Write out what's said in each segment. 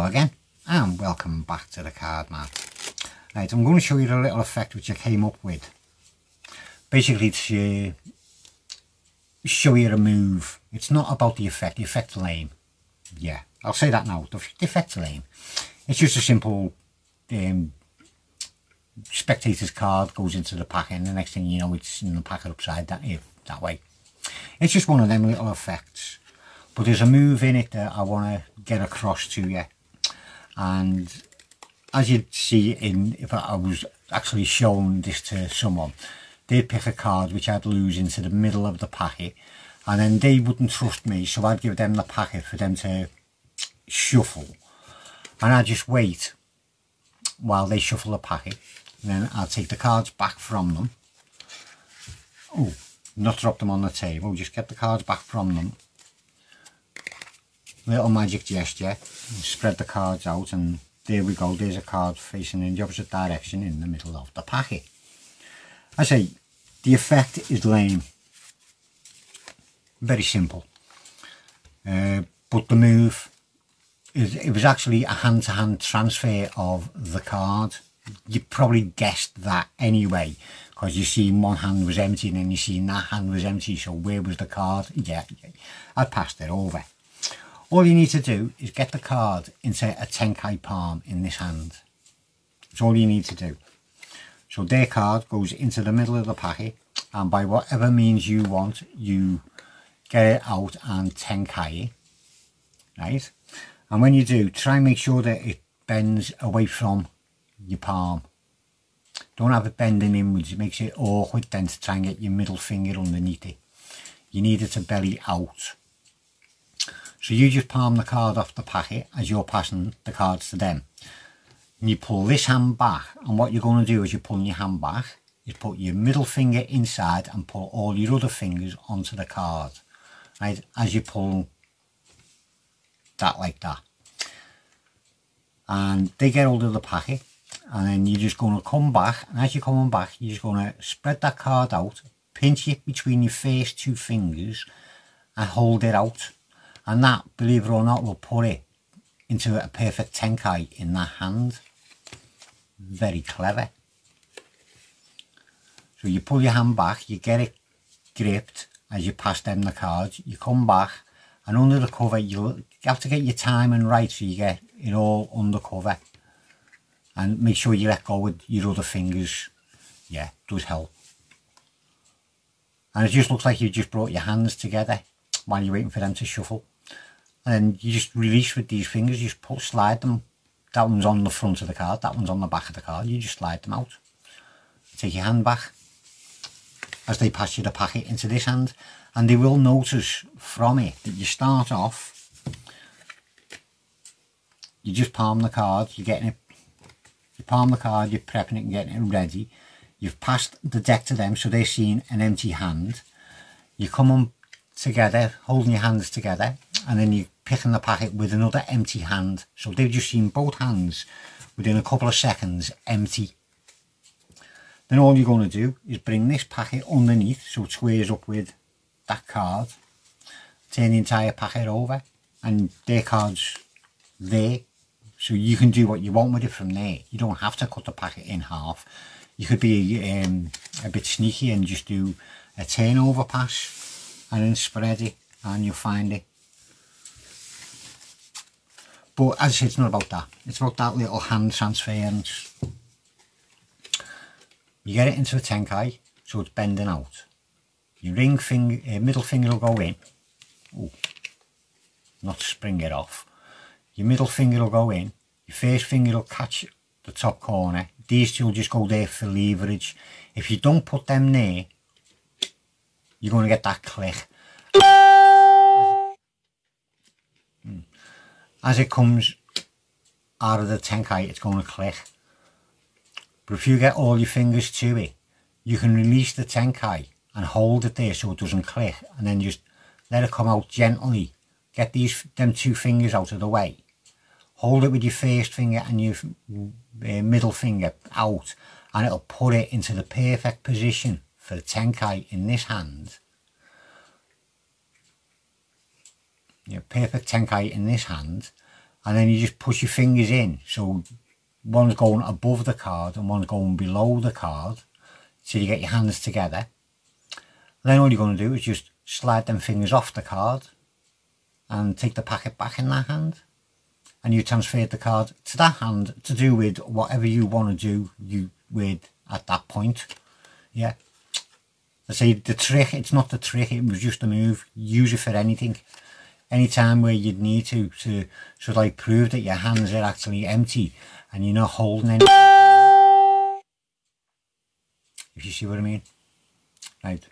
again, and welcome back to the card mat. Right, I'm going to show you the little effect which I came up with. Basically to show you a move. It's not about the effect's lame. Yeah, I'll say that now, the effect's lame. It's just a simple spectator's card goes into the packet, and the next thing you know it's in the packet upside down, that way. It's just one of them little effects. But there's a move in it that I want to get across to you. And as you'd see, if I was actually showing this to someone, they'd pick a card which I'd lose into the middle of the packet, and then they wouldn't trust me, so I'd give them the packet for them to shuffle, and I'd just wait while they shuffle the packet, and then I'll take the cards back from them. Oh, not drop them on the table, just get the cards back from them. Little magic gesture, spread the cards out, and there we go, there's a card facing in the opposite direction in the middle of the packet. I say, the effect is lame. Very simple. But the move, it was actually a hand-to-hand transfer of the card. You probably guessed that anyway, because you seen one hand was empty and then you seen that hand was empty, so where was the card? Yeah, I passed it over. All you need to do is get the card into a Tenkai palm in this hand. That's all you need to do. So their card goes into the middle of the packet, and by whatever means you want, you get it out and Tenkai it, right? And when you do, try and make sure that it bends away from your palm. Don't have it bending inwards, it makes it awkward then to try and get your middle finger underneath it. You need it to belly out. So you just palm the card off the packet as you're passing the cards to them. And you pull this hand back, and what you're going to do as you're pulling your hand back is put your middle finger inside and put all your other fingers onto the card, right, as you pull that like that. And they get hold of the packet, and then you're just going to come back, and as you're coming back you're just going to spread that card out, pinch it between your first two fingers and hold it out, and that, believe it or not, will put it into a perfect Tenkai in that hand. Very clever. So you pull your hand back, you get it gripped as you pass them the cards, you come back, and under the cover you have to get your timing right so you get it all under cover, and make sure you let go with your other fingers. Yeah, it does help. And it just looks like you just brought your hands together while you're waiting for them to shuffle. And then you just release with these fingers, you just slide them. That one's on the front of the card, that one's on the back of the card, you just slide them out. Take your hand back as they pass you the packet into this hand, and they will notice from it that you start off, you just palm the card, you're getting it, you palm the card, you're prepping it and getting it ready. You've passed the deck to them, so they're seeing an empty hand. You come on together, holding your hands together, and then you're picking the packet with another empty hand. So they've just seen both hands within a couple of seconds empty. Then all you're going to do is bring this packet underneath so it squares up with that card. Turn the entire packet over, and their card's there. So you can do what you want with it from there. You don't have to cut the packet in half. You could be a bit sneaky and just do a turnover pass and then spread it, and you'll find it. But as I said, it's not about that. It's about that little hand transference. You get it into a Tenkai, so it's bending out. Your ring finger, middle finger will go in. Oh, not spring it off. Your middle finger will go in. Your first finger will catch the top corner. These two will just go there for leverage. If you don't put them there, you're going to get that click. As it comes out of the Tenkai, it's going to click. But if you get all your fingers to it, you can release the Tenkai and hold it there so it doesn't click, and then just let it come out gently. Get them two fingers out of the way. Hold it with your first finger and your middle finger out, and it'll put it into the perfect position for the Tenkai in this hand. Your perfect Tenkai in this hand, and then you just push your fingers in, so one's going above the card and one's going below the card, so you get your hands together. Then all you're going to do is just slide them fingers off the card and take the packet back in that hand, and you transfer the card to that hand to do with whatever you want to do with at that point. Yeah, I say the trick, it's not the trick, it was just a move. Use it for anything, anytime where you'd need to sort of like prove that your hands are actually empty and you're not holding anything, if you see what I mean. Right,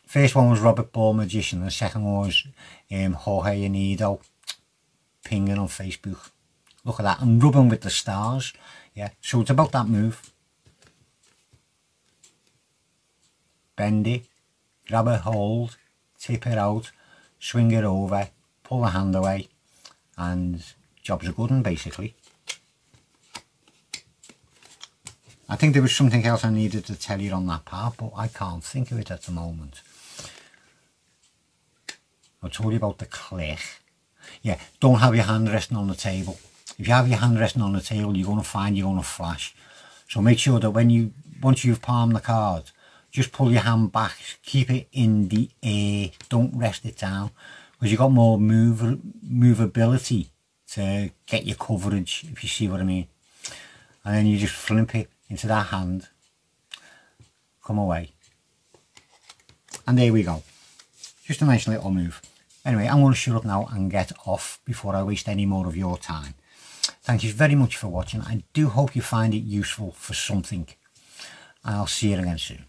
first one was Robert Ball Magician, the second one was Jorge Anido pinging on Facebook. Look at that, and rubbing with the stars. Yeah, so it's about that move. Bend it, grab a hold, tip it out, swing it over, pull the hand away, and job's a good one basically. I think there was something else I needed to tell you on that part, but I can't think of it at the moment. I told you about the click. Yeah, don't have your hand resting on the table. If you have your hand resting on the table, you're going to find you're going to flash. So make sure that once you've palmed the card, just pull your hand back, keep it in the air, don't rest it down, because you've got more movability to get your coverage, if you see what I mean. And then you just flimp it into that hand, come away, and there we go. Just a nice little move. Anyway, I'm going to shut up now and get off before I waste any more of your time. Thank you very much for watching. I do hope you find it useful for something, and I'll see you again soon.